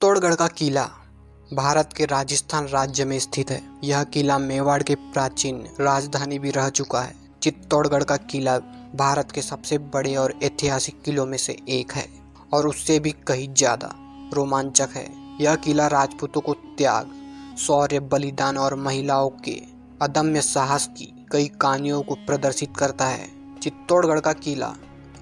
चित्तौड़गढ़ का किला भारत के राजस्थान राज्य में स्थित है। यह किला मेवाड़ के प्राचीन राजधानी भी रह चुका है। चित्तौड़गढ़ का किला भारत के सबसे बड़े और ऐतिहासिक किलों में से एक है और उससे भी कहीं ज्यादा रोमांचक है। यह किला राजपूतों को त्याग, शौर्य, बलिदान और महिलाओं के अदम्य साहस की कई कहानियों को प्रदर्शित करता है। चित्तौड़गढ़ का किला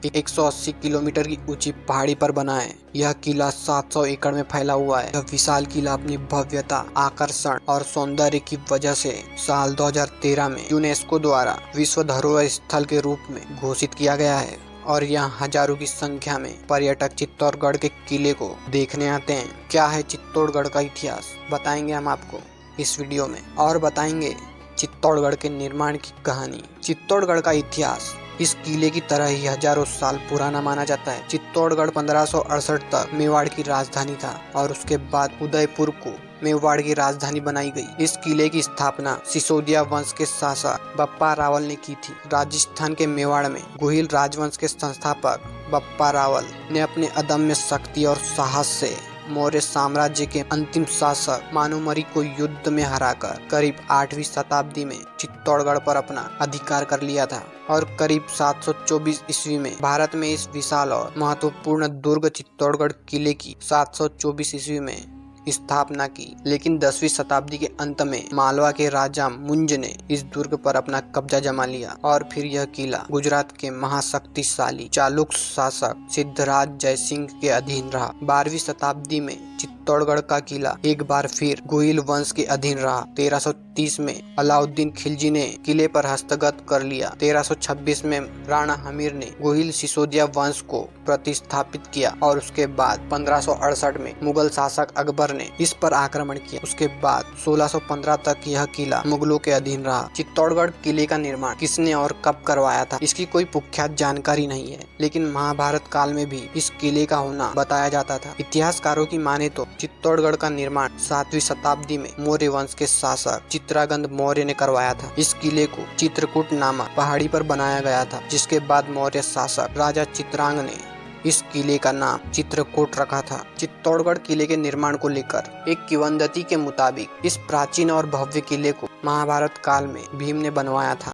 180 किलोमीटर की ऊंची पहाड़ी पर बना है। यह किला 700 एकड़ में फैला हुआ है। यह विशाल किला अपनी भव्यता, आकर्षण और सौंदर्य की वजह से साल 2013 में यूनेस्को द्वारा विश्व धरोहर स्थल के रूप में घोषित किया गया है और यहाँ हजारों की संख्या में पर्यटक चित्तौड़गढ़ के किले को देखने आते हैं। क्या है चित्तौड़गढ़ का इतिहास, बताएंगे हम आपको इस वीडियो में, और बताएंगे चित्तौड़गढ़ के निर्माण की कहानी। चित्तौड़गढ़ का इतिहास इस किले की तरह ही हजारों साल पुराना माना जाता है। चित्तौड़गढ़ 1568 तक मेवाड़ की राजधानी था और उसके बाद उदयपुर को मेवाड़ की राजधानी बनाई गई। इस किले की स्थापना सिसोदिया वंश के शासक बप्पा रावल ने की थी। राजस्थान के मेवाड़ में गोहिल राजवंश के संस्थापक बप्पा रावल ने अपने अदम्य शक्ति और साहस से मौर्य साम्राज्य के अंतिम शासक मानुमरी को युद्ध में हराकर करीब 8वीं शताब्दी में चित्तौड़गढ़ पर अपना अधिकार कर लिया था और करीब 724 ईस्वी में भारत में इस विशाल और महत्वपूर्ण दुर्ग चित्तौड़गढ़ किले की 724 ईस्वी में स्थापना की। लेकिन 10वीं शताब्दी के अंत में मालवा के राजा मुंज ने इस दुर्ग पर अपना कब्जा जमा लिया और फिर यह किला गुजरात के महाशक्तिशाली चालुक्य शासक सिद्धराज जयसिंह के अधीन रहा। 12वीं शताब्दी में चित्तौड़गढ़ का किला एक बार फिर गोहिल वंश के अधीन रहा। 1330 में अलाउद्दीन खिलजी ने किले पर हस्तगत कर लिया। 1326 में राणा हमीर ने गोहिल सिसोदिया वंश को प्रतिस्थापित किया और उसके बाद 1568 में मुगल शासक अकबर ने इस पर आक्रमण किया। उसके बाद 1615 तक यह किला मुगलों के अधीन रहा। चित्तौड़गढ़ किले का निर्माण किसने और कब करवाया था, इसकी कोई पुख्यात जानकारी नहीं है, लेकिन महाभारत काल में भी इस किले का होना बताया जाता था। इतिहासकारों की माने तो चित्तौड़गढ़ का निर्माण 7वीं शताब्दी में मौर्य वंश के शासक चित्रांगद मौर्य ने करवाया था। इस किले को चित्रकूट नामक पहाड़ी पर बनाया गया था, जिसके बाद मौर्य शासक राजा चित्रांग ने इस किले का नाम चित्रकूट रखा था। चित्तौड़गढ़ किले के निर्माण को लेकर एक किंवदंती के मुताबिक इस प्राचीन और भव्य किले को महाभारत काल में भीम ने बनवाया था।